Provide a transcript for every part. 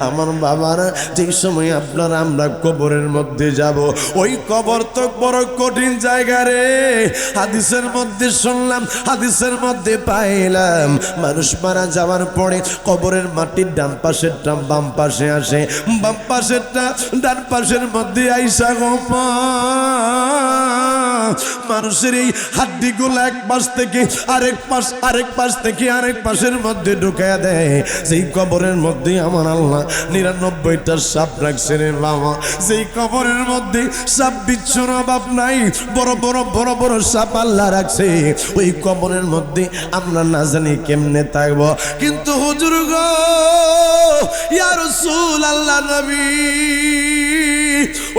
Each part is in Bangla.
আমার বাবারা যেই সময় আপনারা আমরা কবরের মধ্যে যাব, ওই কবর তো বড় কঠিন জায়গা রে। হাদিসের মধ্যে শুনলাম, হাদিসের মধ্যে পাইলাম, মানুষ মারা যাওয়ার পরে কবরের মাটির ডান পাশেরটা বাম পাশে আসে, বাম পাশেরটা ডান পাশের মধ্যে আইসা গো মানুষের এই হাড্ডিগুলো এক পাশ থেকে আরেক পাশ থেকে আরেক পাশের মধ্যে ঢুকায়া দেয়। সেই কবরের মধ্যে আমার আল্লাহ 99টা সাপ রাখছে রে বাবা। সেই কবরের মধ্যে সাপ বিচ্ছুর অভাব নাই, বড় বড় সাপ আল্লাহ রাখছে। ওই কবরের মধ্যে আমরা না জানি কেমনে থাকবো। কিন্তু হুজুর গো, ইয়া রাসূল আল্লাহ নবী,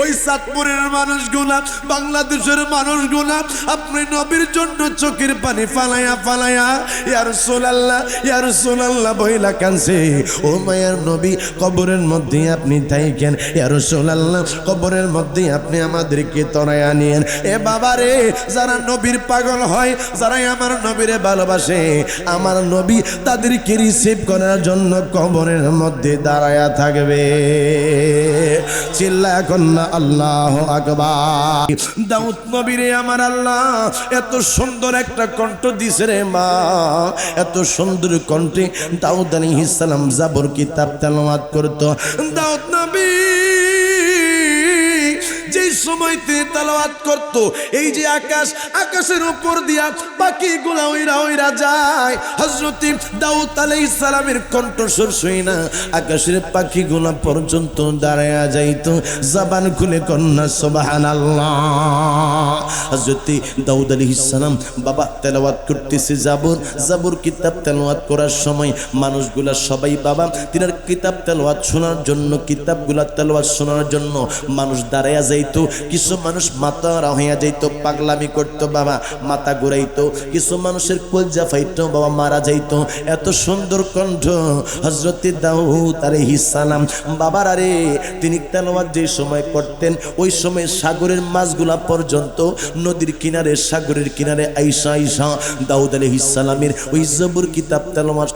ওই সাতপুরের মানুষগুলা, বাংলাদেশের মানুষগুলা আপনি নবীর জন্য চোখের পানি ফালাইয়া ফালাইয়া ইয়া রাসূলুল্লাহ বইলা কানছে। ও মায়ার নবী, কবরের মধ্যে আপনি থাকেন, ইয়া রাসূলুল্লাহ কবরের মধ্যে আপনি আমাদেরকে তরাইয়া নিয়েন। এ বাবা রে, যারা নবীর পাগল হয়, যারা আমার নবীরে ভালোবাসে, আমার নবী তাদেরকে রিসিভ করার জন্য কবরের মধ্যে দাঁড়ায়া থাকবে। চিল্লা এখন না আল্লাহু আকবার। দাউদ নবীরে আমার আল্লাহ এত সুন্দর একটা কণ্ঠ দিছে রে মা, এত সুন্দর কণ্ঠে দাউদ আলাইহিস সালাম জাবর কিতাব তেলাওয়াত করত। দাউদ নবী যেই সময়তে তেলাওয়াত করত, এই যে আকাশের উপর দিয়া পাখিগুলা উইরা যায়, হযরত দাউদ আলাইহিস সালামের কণ্ঠস্বর শুই না আকাশের পাখিগুলা পর্যন্ত দাঁড়ায়া যাইতো, জবান খুলে কন্যা সুবহানাল্লাহ। হযরত দাউদ আলাইহিস সালাম বাবা তেলাওয়াত করতেছে জাবর কিতাব তেলাওয়াত করার সময় মানুষগুলা সবাই বাবা তিনার কিতাব তেলাওয়াত শোনার জন্য, কিতাবগুলা তেলাওয়াত শোনার জন্য মানুষ দাঁড়ায়া যাইতো। কিছু মানুষ মাথা হইয়া যাইতো, পাগলামি করতো বাবা, মাথা ঘুরাইতো। কিছু মানুষের কলজা ফাইতো বাবা, মারা যাইতো। এত সুন্দর কণ্ঠ হযরত দাউদ আলাইহিস সালাম বাবার। আরে তিনি তেলাওয়াত যে সময় করতেন, ওই সময় সাগরের মাছগুলা পর্যন্ত নদীর কিনারে, সাগরের কিনারে আইসা দাউদ আলাইহিস সালামের ওই জবর কিতাব তেলাওয়াত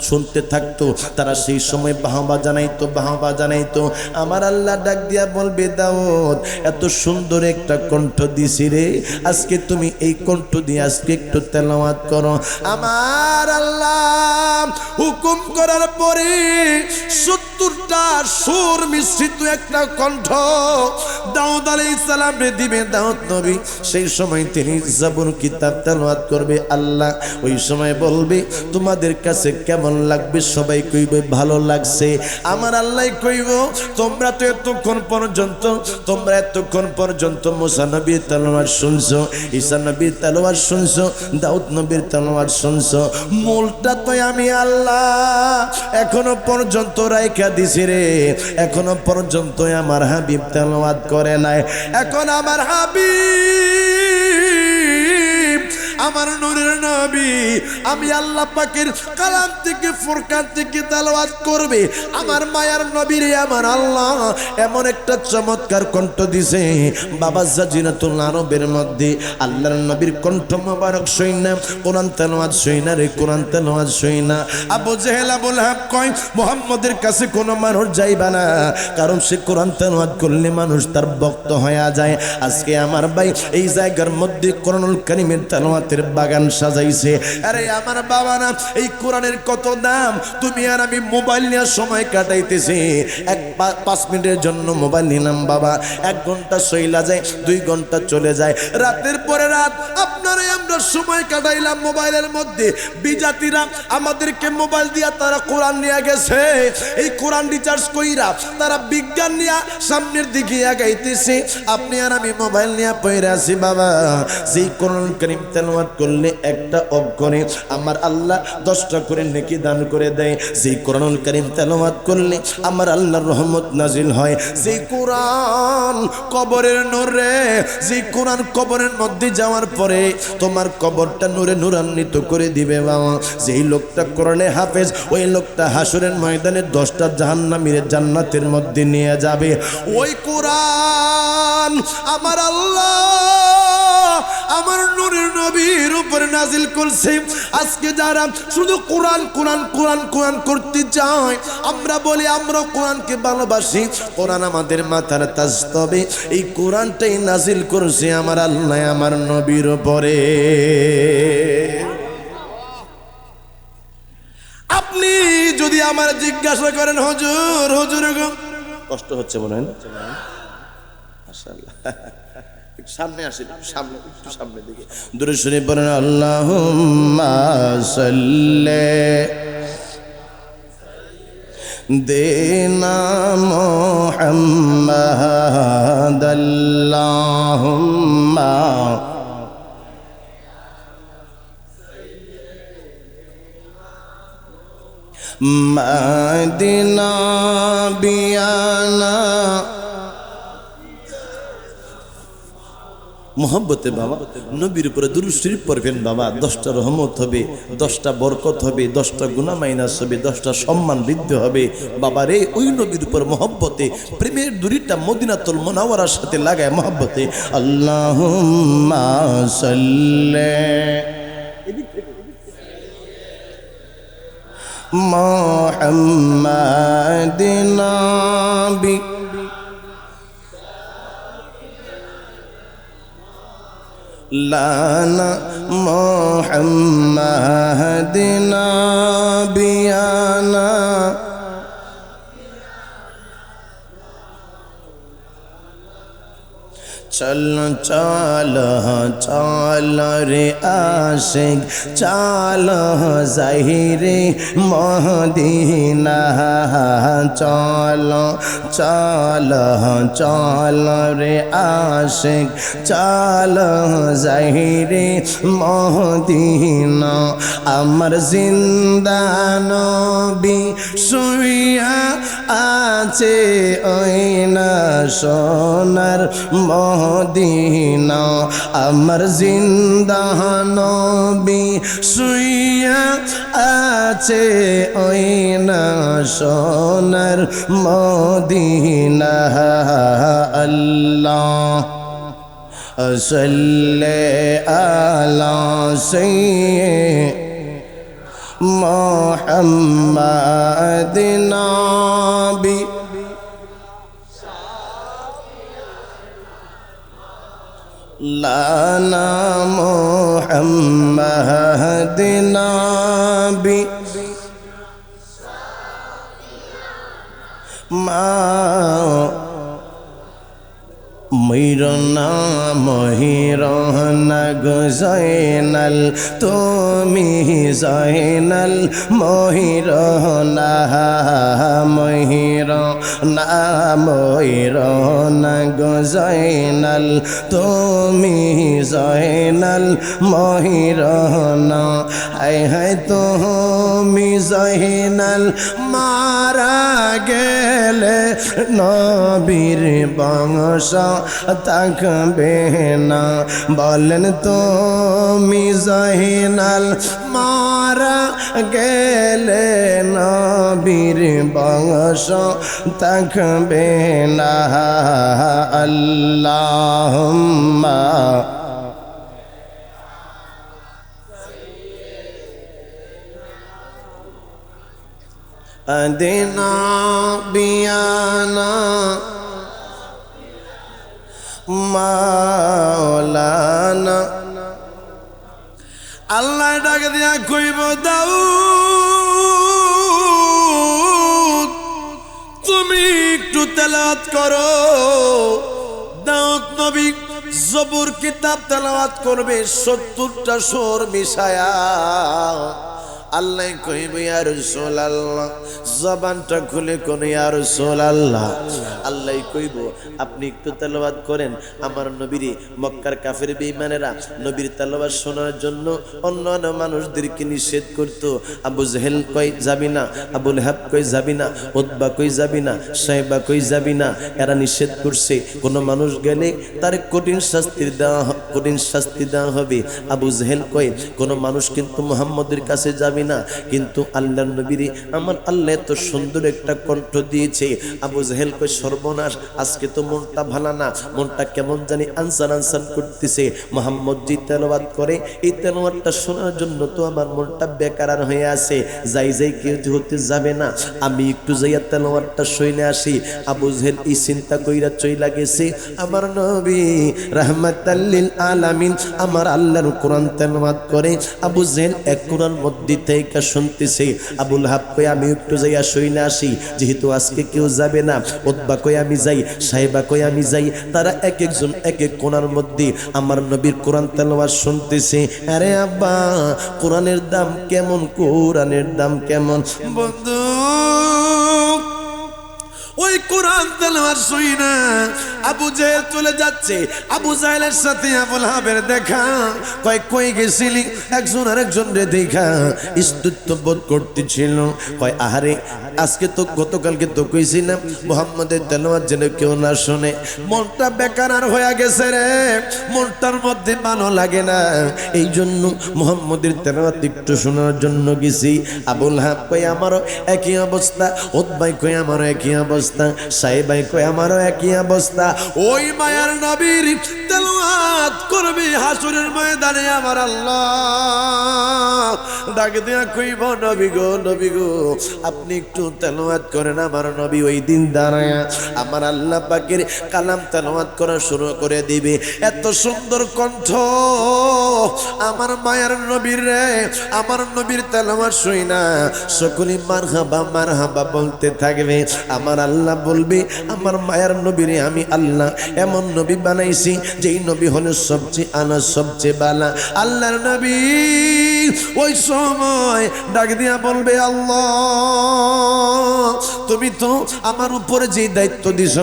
শুনতে থাকতো। তারা সেই সময় বাহবা জানাইতো। আমার আল্লাহ ডাক দিয়া বলবে, দাউদ এত সুন্দর একটা কণ্ঠ দিছি রে, আজকে তুমি এই কণ্ঠ দিয়ে আজকে একটু তেলাওয়াত করো। আমার আল্লাহ হুকুম করার পরে 70টা সুর মিশ্রিত একটা কণ্ঠ দাউদ আলাইহিস সালামে দিবে দাউদ নবী। সেই সময় তিনি জাবর কিতাব তেলাওয়াত করবে। আল্লাহ ওই সময় বলবে, তোমাদের কাছে কেমন লাগবে? সবাই কইবে ভালো লাগছে। আমার আল্লাহ কইব, তোমরা এতক্ষণ পর্যন্ত মুসা নবীর তেলাওয়াত শুনছো, ঈসা নবীর তেলাওয়াত শুনছো, দাউদ নবীর তেলাওয়াত শুনছো, মূলটা তো আমি আল্লাহ এখনো পর্যন্ত রাইখা দিছি রে। এখনো পর্যন্ত আমার হাবিব তেলাওয়াত করে নাই। এখন আমার হাবিব, আমার নূরের নবী, আমি আল্লাহ পাকের কালাম থেকে, ফুরকান থেকে তেলাওয়াত করবে। আমার মায়ার নবী রে আমার আল্লাহ এমন একটা চমৎকার কণ্ঠ দিছে বাবা। জাজিরাতুল আরবের মধ্যে আল্লাহর নবীর কণ্ঠ মোবারক শুইনা কোরআন তেলাওয়াত শুইনা রে, কোরআন তেলাওয়াত শুইনা আবু জেহেল আবু লাহাব কয়, মুহাম্মদের কাছে কোনো মানুষ যাইবা না, কারণ সে কোরআন তেলাওয়াত করলে মানুষ তার ভক্ত হয়ে যায়। আজকে আমার ভাই এই জায়গার মধ্যে কোরআনুল কারীমের তেলাওয়াতের বাগান সাজাইছে। আরে আমার বাবা না, এই কোরআনের কত দাম। তুমি আর আমি মোবাইল নিয়ে সময় কাটাইতেছি, 5 মিনিটের জন্য মোবাইল নিলাম বাবা, 1 ঘন্টা চইলা যায়, 2 ঘন্টা চলে যায়, রাতের পরে রাত আপনারাই আমরা সময় কাটাইলাম মোবাইলের মধ্যে। বিজাতিরা আমাদেরকে মোবাইল দিয়া তারা কোরআন নিয়ে গেছে, এই কোরআন রিচার্জ কইরা তারা বিজ্ঞান নিয়ে সামনের দিকে আগাইতেছে। আপনি আর আমি মোবাইল নিয়ে পড়ে আছি বাবা। যেই কোরআন কারীম তেলাওয়াত করলে একটা অক্ষরে আমার আল্লাহ 10টা করে নেকি দান করে দেয়। যেই কোরআনুল কারীম তেলাওয়াত করলে আমার আল্লাহর রহমত নাজিল হয়। যেই কোরআন কবরের নূরে, যেই কোরআন কবরের মধ্যে যাওয়ার পরে তোমার কবরটা নূরে নূরান্বিত করে দিবে বাবা। যেই লোকটা কোরআনে হাফেজ, ওই লোকটা হাসরের ময়দানে 10টা জাহান্নামীর জান্নাতের মধ্যে নিয়ে যাবে। ওই কোরআন আমার আল্লাহ আমার নূরের নবীর উপরে নাজিল করছে। আজকে যারা শুধু কোরআন কোরআন কোরআন কোরআন করতে চায়, আমরা বলি আমরা কোরআনকে ভালোবাসি, কোরআন আমাদের মাথার তাজ, তবে এই কোরআনটাই নাজিল করছে আমার আল্লাহ আমার নবীর উপরে। আপনি যদি আমার জিজ্ঞাসা করেন হুজুর হুজুর কষ্ট হচ্ছে মনে হয় না, মাশাআল্লাহ সামনে আসেন, সামনে একটু সামনে দিকে দূরে শুনে বলেন আল্লাহুম্মা সাল্লি দেনা মুহাম্মাদ আল্লাহুম্মা মদিনা বিয়ানা মোহাম্মতে বাবা নবীর উপরে দুরূদ শরীফ পড়বেন বাবা, 10টা রহমত হবে, 10টা বরকত হবে, 10টা গুনাহ মাইনাস হবে, 10টা সম্মান বৃদ্ধি হবে। বাবা রে, ওই নবীর উপর মোহাব্বতে প্রেমের দড়িটা মদিনাতুল মুনাওয়ারার সাথে লাগায় মোহাব্বতে আল্লাহুম্মা সাল্লি মুহাম্মাদিন নাবি লানা মুহাম্মাদিন নাবিয়ানা চল চল চল রে আশিক চল জাহিরে মদিনা চল চল চল রে আশিক চল জাহিরে মদিনা আমার জিন্দা নবী শুইয়া আছে ওই না সোনার মদিনা আমার জিন্দা নবী শুইয়া আছে ওই না সোনার মদিনা আল্লাহ সাল্লি আলা সাইয়্যিদিনা মুহাম্মাদিন নাবি লানা মুহাম্মাদিন নাবি মা মহিরনা মহিরনা গো জয়নাল তুমি জয়নাল মহিরনা মহিরনা মহিরনা গো জয়নাল তুমি জয়নাল মহিরনা হায় হায় তুমি জয়নাল মারা গেলে নবীর বংশ থাকবে না বলেন তুমি জয়নাল মারা গেলে নবীর বংশ থাকবে না আল্লাহুম্মা আদিনা বিয়ানা মাওলানা আল্লাহ ডাকে দিয়া কইব দাউদ তুমি একটু তেলাওয়াত করো। দাউদ নবী জবুর কিতাব তেলাওয়াত করবে 70টা সুর মিশায়া। আল্লাহ কইব ইয়া রাসূলুল্লাহ, জবানটা খুলে কোন ইয়া রাসূলুল্লাহ। আল্লাহ কইব আপনি একটু তেলাওয়াত করেন আমার নবীরে। মক্কার কাফের বেঈমানেরা নবীর তেলাওয়াত শোনার জন্য অন্যান্য মানুষদেরকে নিষেধ করত। আবু জেহেল কই যাবি না, আবু লাহাব কই যাবি না, উতবা কই যাবি না, সাইবা কই যাবি না, এরা নিষেধ করছে। কোন মানুষ গেলে তার কঠিন শাস্তি দেওয়া হবে। আবু জেহেল কই কোন মানুষ কিন্তু মুহাম্মদের কাছে যাবি না, কিন্তু আল্লাহর নবীরে আমার আল্লাহ এত সুন্দর একটা কণ্ঠ দিয়েছে। আবু জাহেল কই সর্বনাশ, আজকে তো মনটা ভালো না, মনটা কেমন জানি আনসান আনসান করতেছে। মুহাম্মদ জি তেলাওয়াত করে, এই তেলাওয়াতটা শোনার জন্য তো আমার মনটা বেকার হয়ে আছে। যাই যাই কেউ হতে যাবে না, আমি একটু যাইয়া তেলাওয়াতটা শুনে আসি। আবু জাহেল এই চিন্তা কইরা চইলা গেছে। আমার নবী রাহমাতাল লিল আলামিন আমার আল্লাহর কোরআন তেলাওয়াত করে, আবু জাহেল এক কোরআন মধ্যে থেকে শুনতেছে। আবুল হাব কই আমি একটু যাইয়া শুনে আসি, যেহেতু আজকে কেউ যাবে না। উতবা কই আমি যাই, সাহেবা কই আমি যাই। তারা এক একজন এক এক কোণার মধ্যে আমার নবীর কোরআন তেলাওয়াত শুনতেছে। আরে আব্বা, কোরআনের দাম কেমন, কোরআনের দাম কেমন? বন্ধু, ওই কোরআন তেলাওয়াত শুই না আবু জাহেল চলে যাচ্ছে। আবু জাহেলের সাথে আবুল হাবের দেখা। কয় কই গেছিলি? একজন আরেকজন রে দেখা ইস্তুত্ব বোধ করতেছিল। কয় আহারে, আজকে তো গতকালকে তো কইছিলাম মুহাম্মাদের তেলাওয়াত যেন কেউ না শুনে। মনটা বেকার হয়ে গেছে রে, মনটার মধ্যে ভালো লাগে না, এই জন্য মুহাম্মাদের তেলাওয়াত একটু শোনার জন্য গেছি। আবুল হাব কয় আমারও একই অবস্থা, উতবাই কয় আমারও একই অবস্থা, সাহেবাই কয় আমারও একই অবস্থা। ওই মায়ার নবীর তেলাওয়াত করবে হাসরের ময়দানে আমার আল্লাহ ডাক দিয়া কইব, নবী গো, নবী গো, আপনি একটু তেলাওয়াত করেন। আমার নবী ওই দিন দাঁড়ায়া আমার আল্লাহ পাকের কালাম তেলাওয়াত করা শুরু করে দিবে। এত সুন্দর কণ্ঠ আমার মায়ার নবীর রে। আমার নবীর তেলাওয়াত শুই না সকলে মারহাবা মারহাবা বলতে থাকবে। আমার আল্লাহ বলবে, আমার মায়ার নবীরে আমি আল্লাহ এমন নবী বানাইছি যেই নবী হলো সবচেয়ে আনা সবচেয়ে বালা। আল্লাহর নবী ওই সময় ডাক দিয়া বলবে, আল্লাহ তুমি তো আমার উপরে যে দায়িত্ব দিছ,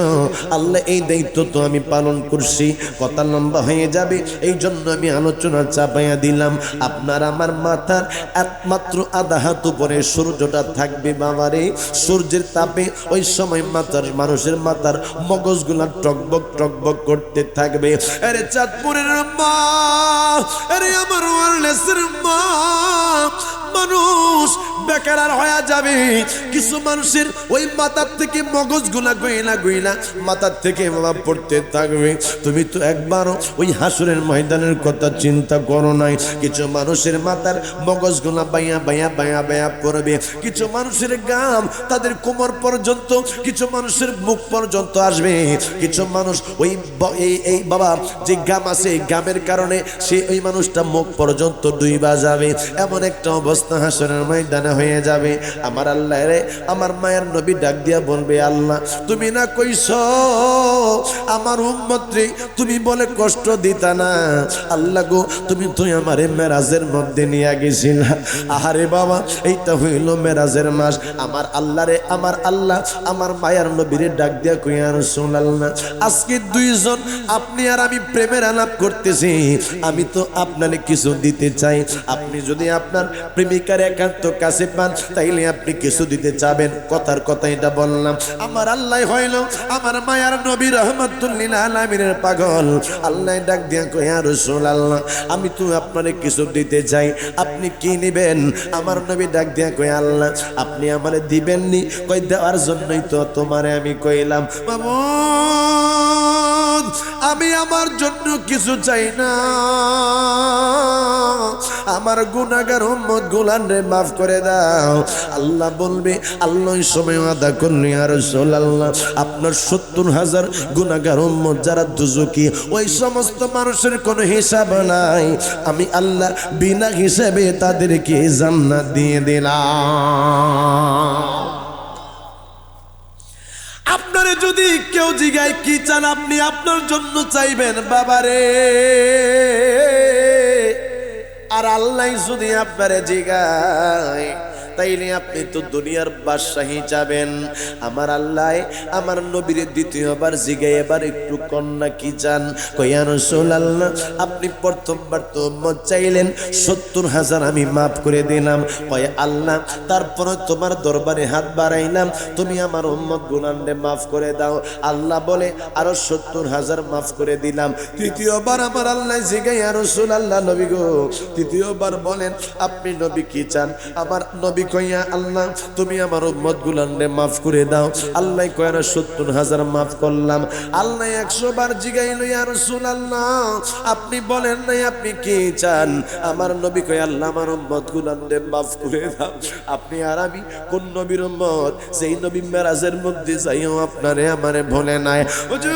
আল্লাহ এই দায়িত্ব তো আমি পালন করছি। কথা লম্বা হয়ে যাবে, এই জন্য আমি আলোচনা চাপাইয়া দিলাম। আপনার আমার মাথার একমাত্র আধা হাত উপরে সূর্যটা থাকবে বাবারে। সূর্যের তাপে ওই সময় মাথার মানুষের মাথার মগজগুলা টকবক টকবক করতে থাকবে। আরে চাঁদপুরের মা, আরে আমার ওয়ারলেসের মা, মানুষ বেকার হয়ে যাবে। কিছু মানুষের ওই মাথার থেকে মগজগুলা গইলা গইলা মাথার থেকে বাবা পড়তে থাকবে। তুমি তো একবারও ওই হাসরের ময়দানের কথা চিন্তা করো নাই। কিছু মানুষের মাথার মগজগুলা বাইয়া বাইয়া বাইয়া বাইয়া পড়বে। কিছু মানুষের গাম তাদের কোমর পর্যন্ত, কিছু মানুষের মুখ পর্যন্ত আসবে। কিছু মানুষ ওই এই বাবা যে গাম আছে, গামের কারণে সে ওই মানুষটা মুখ পর্যন্ত ডুইবা যাবে। এমন একটা অবস্থা হাসরের ময়দানে হয়ে যাবে। আমার আল্লাহ রে, আমার মায়ের নবী ডাক দিয়া বলবে, আল্লাহ তুমি না কইছ আমার উম্মত রে তুমি বলে কষ্ট দিতা না। আল্লাহ গো, তুমি তুই আমারে মেরাজের মধ্যে নিয়ে গেছিলা। আহারে বাবা, এইটা হইল মেরাজের মাস। আমার আল্লাহ রে, আমার আল্লাহ আমার মায়ের নবীরে ডাক দিয়া কইয়া, রাসূলুল্লাহ আজকে দুইজন আপনি আর আমি প্রেমের আলাপ করতেছি, আমি তো আপনারে কিছু দিতে চাই। আপনি যদি আপনার প্রেমিকার একান্ত কাছে পান তাইলে আপনি কিছু দিতে চাবেন। কথার কথা এটা বললাম। আমার আল্লাহ হইল আমার মায়ার নবী রহমাতুল লিল আলামিনের পাগল। আল্লাহ ডাক দিয়া কয়, ইয়া রাসূলুল্লাহ আমি তো আপনারে কিছু দিতে চাই, আপনি কি নেবেন? আমার নবী ডাক দিয়া কয়, আল্লাহ আপনি আমারে দিবেননি? কই দেওয়ার জন্যই তো তোমারে আমি কইলাম। মাবুদ আমি আমার জন্য কিছু চাই না, আমার গুনাহগার উম্মত গুলান রে মাফ করে দাও। আল্লাহ বলবে, আল্লাহ সময় আদা করলি ইয়া রাসূলুল্লাহ আপনার ৭০,০০০ গুনাহগার উম্মত যারা দুজকি, ওই সমস্ত মানুষের কোনো হিসাব নাই। আমি আল্লাহ বিনা হিসাবে তাদেরকে জান্নাত দিয়ে দিলাম। আপনারে যদি কেউ জিগায় কি চান, আপনি আপনার জন্য চাইবেন বাবারে। আর আল্লাহ যদি আপনারে জিগায় তাইলে আপনি তো দুনিয়ার বাদশাহী যাবেন। আমার আল্লাহ আমার নবীর দ্বিতীয়বার জিগাই এবার একটু কন্যা কি চান? কই ইয়া রাসূলুল্লাহ আপনি প্রথমবার তো উম্মত চাইলেন, 70,000 আমি মাফ করে দিলাম। কয় আল্লাহ তারপর তোমার দরবারে হাত বাড়াইলাম, তুমি আমার উম্মত গুনাহকে মাফ করে দাও। আল্লাহ বলে আরো 70,000 মাফ করে দিলাম। তৃতীয়বার আমার আল্লাহ জিগাই ইয়া রাসূলুল্লাহ নবী গো তৃতীয়বার বলেন আপনি নবী কি চান? আমার নবী কইয়া আল্লাহ তুমি আমার উম্মত গুলানরে মাফ করে দাও। আল্লাহ কয়রা 70,000 মাফ করলাম। আল্লাহ 100 বার জিগাইল ইয়া রাসূলুল্লাহ আপনি বলেন নাই আপনি কি চান? আমার নবী কয় আল্লাহ আমার উম্মত গুলানরে মাফ করে দাও। আপনি আর আমি কোন নবীর উম্মত? সেই নবী মেরাজের মধ্যে যাইও আপনারে আমারে ভুলে নাই। হুজুর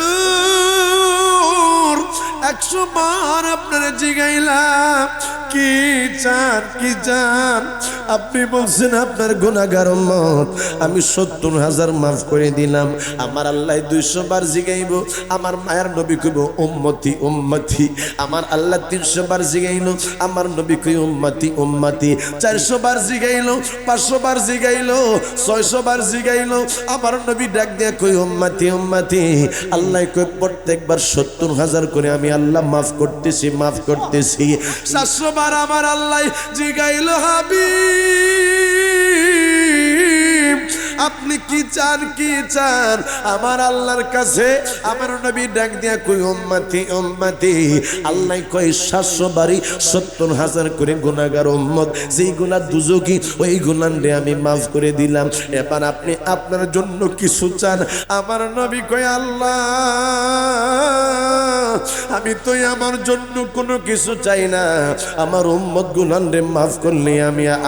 100 বার আপনারে জিগাইলাম কি চান কি চান? আপনি বলছেন আপনার গুনাহগার উম্মত আমি 70,000 মাফ করে দিলাম। আমার আল্লাহ 200 বার জিগাইব, আমার মায়ের নবী কইব উম্মতি উম্মতি। আমার আল্লাহ 300 বার জিগাইল, আমার নবী কই উম্মতি উম্মতি। 400 বার জিগাইল, 500 বার জিগাইল, 600 বার জিগাইল, আমার নবী ডাক দিয়া কই উম্মতি উম্মতি। আল্লাহ কই প্রত্যেকবার 70,000 করে আমি আল্লাহ মাফ করতেছি মাফ করতেছি। 700 বার আমার আল্লাহ জিগাইল হাবিব আপনি কি চান কি চান? আমার আল্লাহর কাছে আমার নবী ডাক দিয়া কই উম্মতি উম্মতি। আল্লাহ কই 700 বারই 70,000 করে গুনাহগার উম্মত যেই গুনাহ দুজকি ওই গুনাহরে আমি মাফ করে দিলাম। এবার আপনি আপনার জন্য কিছু চান? আমার নবী কই আল্লাহ আমি তো আমার জন্য কোনো কিছু চাই না, আমার উম্মত গুনাহরে মাফ করলে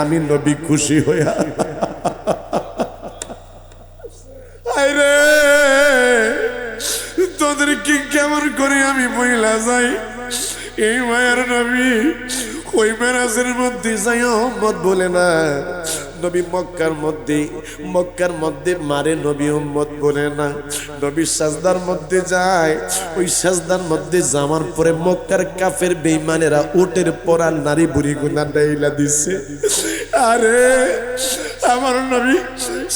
আমি নবী খুশি হইয়া। আরে তোদের কি কেমন করে আমি বইলা যাই? এই মায়ের নবী ওই মেরাজের মধ্যে যাই উম্মত বলে না। নবী মক্কার মধ্যে মারে নবী উম্মত বলে না। নবী সাজদার মধ্যে যায়, ওই সাজদার মধ্যে যাওয়ার পরে মক্কার কাফের বেঈমানেরা উটের পরা নারী বুড়ি গুনা ডাইলা দিছে। আরে আমার নবী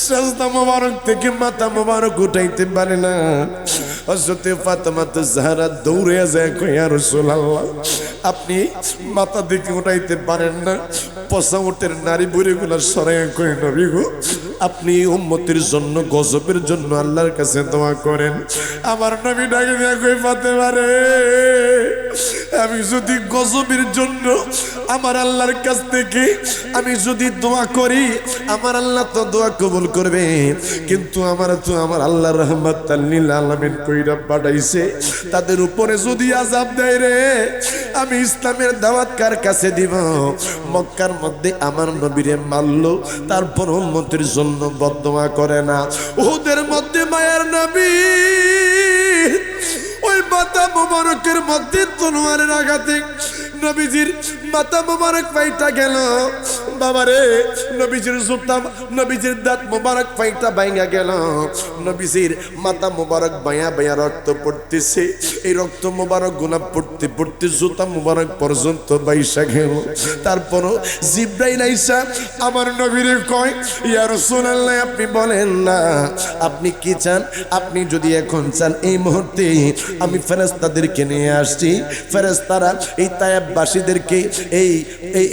সাজদা মোবারক থেকে মাথা মোবারক উঠাইতে পারে না। হযরতে ফাতেমা জাহরা দৌড়ে যায় কই ইয়া রাসূলুল্লাহ আপনি মাথা দিকে উঠাইতে পারেন না, পচা উটের নারী বুড়িগুলো সরাইয়া কই নবী গো আপনি উম্মতের জন্য গজবের জন্য আল্লাহর কাছে দোয়া করেন। আমার নবী ডাকে দিয়া কই ফাতেমা রে আমি যদি গজবের জন্য আমার আল্লাহর কাছ থেকে আমি যদি দোয়া করি আমার আল্লাহ তো দোয়া কবুল করবে, কিন্তু আমার আল্লাহ রাহমাতাল লিল আলামিন কইরা পাঠাইছে। তাদের উপরে যদি আযাব দেয় রে আমি ইসলামের দাওয়াত কার কাছে দিব? মক্কার মধ্যে আমার নবীরে মারলো তারপর উম্মতের জন্য বদদোয়া করে না। উহুদের মধ্যে মায়ার নবী ওই মাথা মোবারকের মধ্যে তলোয়ারের আঘাতে নবীজির মাথা মোবারক ফাইটা গেল। বাবারে নবীজির জুতা নবীজির দাঁত মোবারক ফাইটা ভাঙা গেল। নবীজির মাথা মোবারক বায়া বায়া রক্ত পড়তেছে। এই রক্ত মোবারক গোলাপ পড়তে পড়তে জুতা মোবারক পর্যন্ত বাইসা গেল। তারপরও জিব্রাইল আইসা আমার নবীরে কয় ইয়া রাসূলুল্লাহ আপনি বলেন না আপনি কি চান? আপনি যদি এখন চান এই মুহূর্তে আমি ফেরেশতাদেরকে নিয়ে আসছি। ফেরেশতারা এই তায়েববাসীদেরকে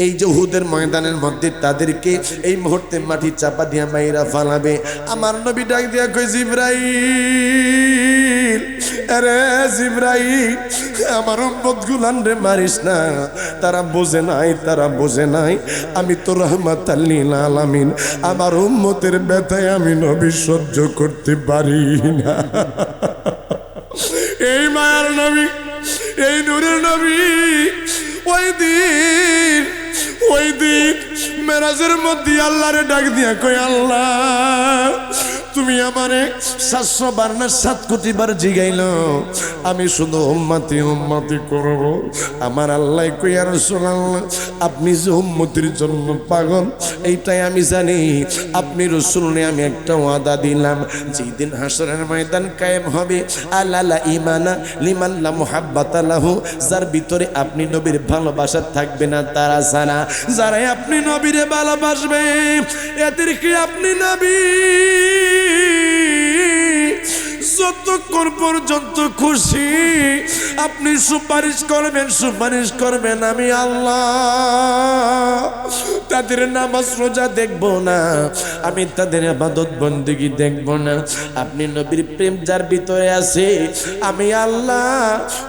এই যে উহুদের ময়দানের মধ্যে তাদেরকে এই মুহূর্তে মাটি চাপা দিয়া মাইরা ফালাবে। আমার নবী ডাক দিয়া কই জিবরাইল আরে জিবরাইল আমার উম্মত গুলানরে মারিস না, তারা বোঝে নাই আমি তো রাহমাতাল লিল আলামিন, আমার উম্মতের ব্যথায় আমি নবী সহ্য করতে পারি না। এই মায়ার নবী এই নূরের নবী ওই দিন মেরাজের মধ্যে আল্লাহরে ডাক দিয়া কই আল্লাহ তুমি আমারে 700 বার না 7 কোটি বার জিগাইল, আমি শুধু উম্মতি উম্মতি করব। আমার আল্লাহ কই ইয়া রাসূলুল্লাহ, আপনি যে উম্মতির জন্য পাগল এইটাই আমি জানি। আপনি রাসূল নে আমি একটা ওয়াদা দিলাম, যেদিন হাসরের ময়দান কায়েম হবে, আলা ইমানা লিমান লা মুহাব্বাতা লাহু, যার ভিতরে আপনি নবীর ভালোবাসা থাকবে না তারা ছাড়া, যারা আপনি নবীরে ভালোবাসবে এদেরকে আপনি নবী যতক্ষণ পর্যন্ত খুশি আপনি সুপারিশ করবেন আমি আল্লাহ তাদের নামাজ রোজা দেখব না, আমি তাদের ইবাদত বন্দেগী দেখব না। আপনি নবীর প্রেম যার ভিতরে আছে আমি আল্লাহ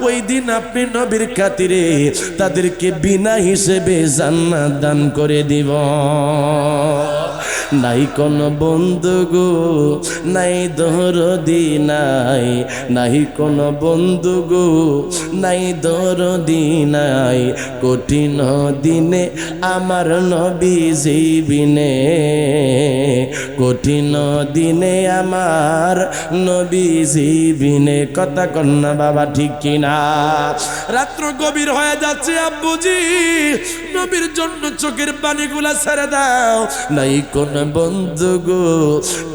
ওই দিন আপনি নবীর খাতিরে তাদেরকে বিনা হিসেবে জান্নাত দান করে দিব। নাই কোন বন্ধু গো নাই দরদি নাই, নাই কোন বন্ধু গো নাই দরদি নাই, কঠিন দিনে আমার নবীজি বিনে, কঠিন দিনে আমার নবীজি বিনে। কথা কন্যা বাবা ঠিক কিনা? রাত্র গভীর হয়ে যাচ্ছে আব্বুজি, নবীর জন্য চোখের পানিগুলা ছেড়ে দাও। নাই কোন বন্ধু গো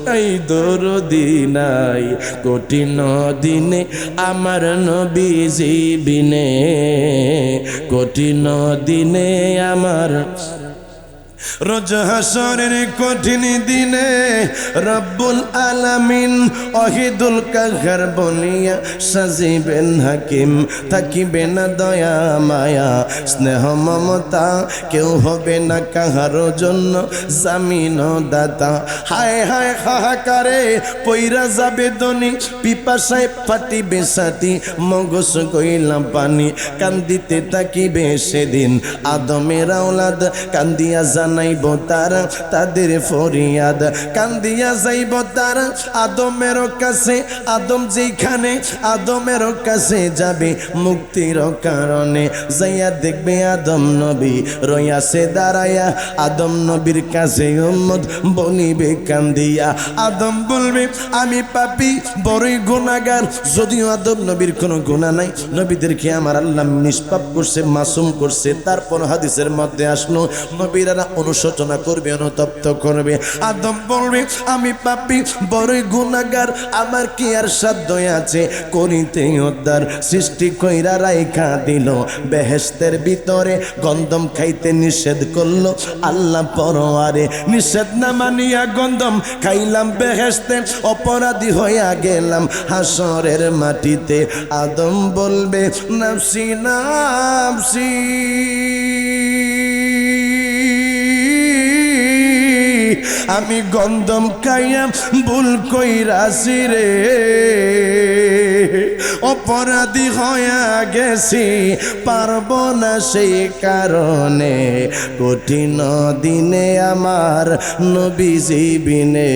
নাই দরদি নাই, কঠিন দিনে আমার নবীজি বিনে, কঠিন দিনে আমার রোজ হাসরের কঠিন দিনে রব্বুল আলামিন ওয়াহিদুল কাহার বনিয়া সাজিবেন হাকিম, থাকিবে না দয়া মায়া স্নেহ মমতা, কেউ হবে না কাহারো জন্য জামিন দাতা। হায় হায় হাহাকারে পইরা যাবে দনি, পিপাসায় ফাটিবে ছাতি, মগজ গইলাম পানি, কান্দিতে থাকিবে সেদিন আদমের আওলাদ, কান্দিয়া জানাইব তারা তাদের ফরিয়াদ, কান্দিয়া যাইব তারা আদমের কাছে, আদম যেখানে আদমের কাছে যাবে মুক্তির কারণে, যাইয়া দেখবে আদম নবী রইয়াছে দাঁড়াইয়া, আদম নবীর কাছে উম্মত বলিবে কান্দিয়া, আদম বলবে আমি পাপী বড়ই গুনাহগার, যদিও আদম নবীর কোনো গুনাহ নাই, নবীদেরকে আমার আল্লাহ নিষ্পাপ করছে মাসুম করছে, তারপর হাদিসের মধ্যে আসলো নবীরা অনুশোচনা করবে অনুতপ্ত করবে। আদম বলবে আমি পাপী বড়ই গুনাহগার, আমার কি আর সাধ্য আছে করিতে উদ্ধার, সৃষ্টি কইরা রাইখা দিল বেহেশতের ভিতরে, গন্ধম খাইতে নিষেধ করলো আল্লাহ পরোয়ারে, নিষেধ না মানিয়া গন্ধম খাইলাম বেহেশতে, অপরাধী হইয়া গেলাম হাসরের মাটিতে। আদম বলবে নাফসি নাফসি, আমি গন্ধম খাইয়া ভুল কইরাছি রে, অপরাধী হইয়া গেছি পারব না সেই কারণে, কঠিন দিনে আমার নবীজি বিনে,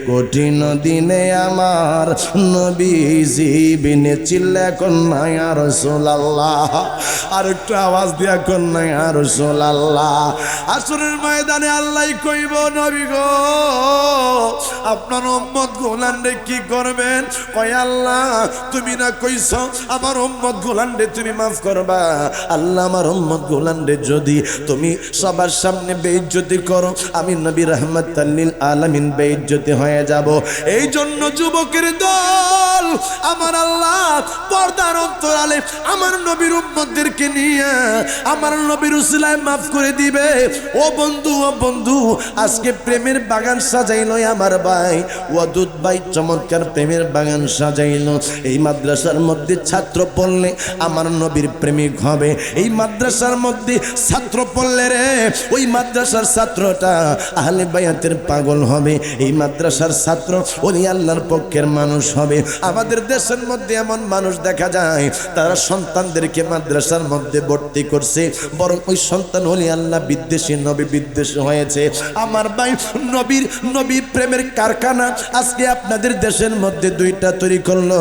কঠিন দিনে আমার নবীজি বিনে। চিল্লা কন্যা ইয়া রাসূলুল্লাহ, আর একটু আওয়াজ দিয়া কন্যা ইয়া রাসূলুল্লাহ। আসরের ময়দানে আল্লাহ কইব নবী গো আপনার উম্মত গোলান্ডে কি করবেন? কয় আল্লাহ তুমি না কইছ আমার উম্মত গোলান্ডে তুমি মাফ করবা। আল্লাহ আমার উম্মত গোলান্ডে যদি তুমি সবার সামনে বেইজ্জতি করো, আমি নবী রাহমাতাল লিল আলামিন বেইজ্জতি হয়ে যাব। এই জন্য যুবকের দল আমার আল্লাহ পর্দার অন্তরালে আমার নবীর উম্মতদেরকে নিয়ে আমার নবীর উসিলায় মাফ করে দিবে। ও বন্ধু ও বন্ধু, আজকে প্রেমের বাগান সাজাইলো আমার ভাই ওয়াদুদ ভাই, চমৎকার প্রেমের বাগান সাজাইলো। এই মাদ্রাসার মধ্যে ছাত্র পড়লে আমার নবীর প্রেমিক হবে, এই মাদ্রাসার মধ্যে ছাত্র পড়লে রে ওই মাদ্রাসার ছাত্রটা আহলে বায়াতের পাগল হবে, এই মাদ্রাসার ছাত্র ওলি আল্লাহর পক্ষের মানুষ হবে। আমাদের দেশের মধ্যে এমন মানুষ দেখা যায় তারা সন্তানদেরকে মাদ্রাসার মধ্যে ভর্তি করছে, বরং ওই সন্তান ওলি আল্লাহ বিদ্বেষী নবী বিদ্বেষী হয়েছে। আমার ভাই নবীর প্রেমের কারখানা আজকে আপনাদের দেশের মধ্যে দুইটা তৈরি করলো,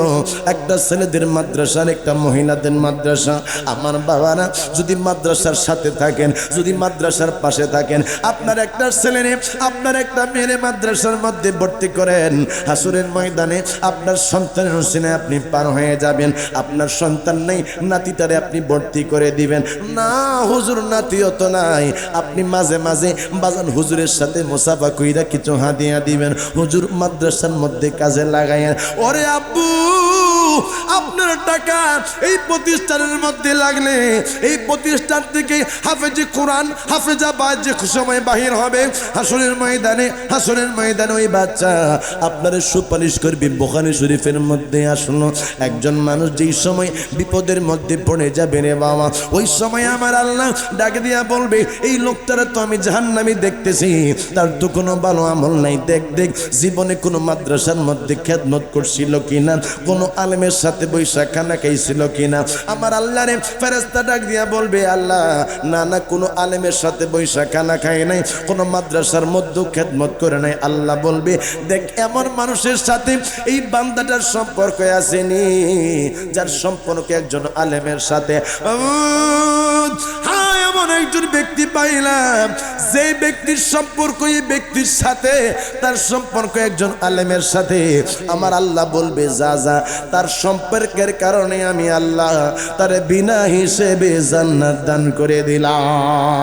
একটা ছেলেদের মাদ্রাসা, একটা মহিলাদের মাদ্রাসা। আমার বাবারা যদি মাদ্রাসার সাথে থাকেন, যদি মাদ্রাসার পাশে থাকেন, আপনার একটা ছেলে আপনার একটা মেয়ে মাদ্রাসার মধ্যে মধ্যে ভর্তি করেন, হাসরের ময়দানে আপনার সন্তানের উসিলায় আপনি পার হয়ে যাবেন। আপনার সন্তান নেই, নাতিটারে আপনি ভর্তি করে দিবেন। না হুজুর নাতিও তো নাই, আপনি মাঝে মাঝে বাজান হুজুরের সাথে মুসাফা কইরা কিছু হাদিয়া দিবেন, হুজুর মাদ্রাসার মধ্যে কাজে লাগাইয়েন। ওরে আব্বু, আপনার টাকা এই প্রতিষ্ঠানের মধ্যে লাগলে এই প্রতিষ্ঠান থেকে হাফেজে কোরআন হাফেজা বাজ যে সময় বাহির হবে হাসরের ময়দানে, হাসরের ময়দানে ওই বাচ্চা আপনার সুপারিশ করবে। বুখারী শরীফের মধ্যে আসলো একজন মানুষ যেই সময় বিপদের মধ্যে পড়ে যাবে রে বাবা, ওই সময় আমার আল্লাহ ডাকে দিয়া বলবে, এই লোকটারা তো আমি জাহান্নামী দেখতেছি, তার তো কোনো ভালো আমল নাই, দেখ দেখ জীবনে কোনো মাদ্রাসার মধ্যে খেদমত করছিল কিনা, কোনো আলেমের সাথে বৈশাখ খানা খাইছিল কিনা। আমার আল্লাহ রে ফেরেশতা ডাক দিয়া বলবে, আল্লাহ না না, কোনো আলেমের সাথে বৈশাখ খানা খায় নাই, কোনো মাদ্রাসার মধ্যে খেদমত করে নাই। আল্লাহ বলবে, দেখ এমন মানুষের সাথে এই বান্দাটার সম্পর্ক আসেনি যার সম্পর্ক একজন আলেমের সাথে। হ্যাঁ, এমন একজন ব্যক্তি পাইলাম যে ব্যক্তির সম্পর্ক এই ব্যক্তির সাথে, তার সম্পর্ক একজন আলেমের সাথে। আমার আল্লাহ বলবে, যা যা, তার সম্পর্কের কারণে আমি আল্লাহ তার বিনা হিসেবে জান্নাত দান করে দিলাম।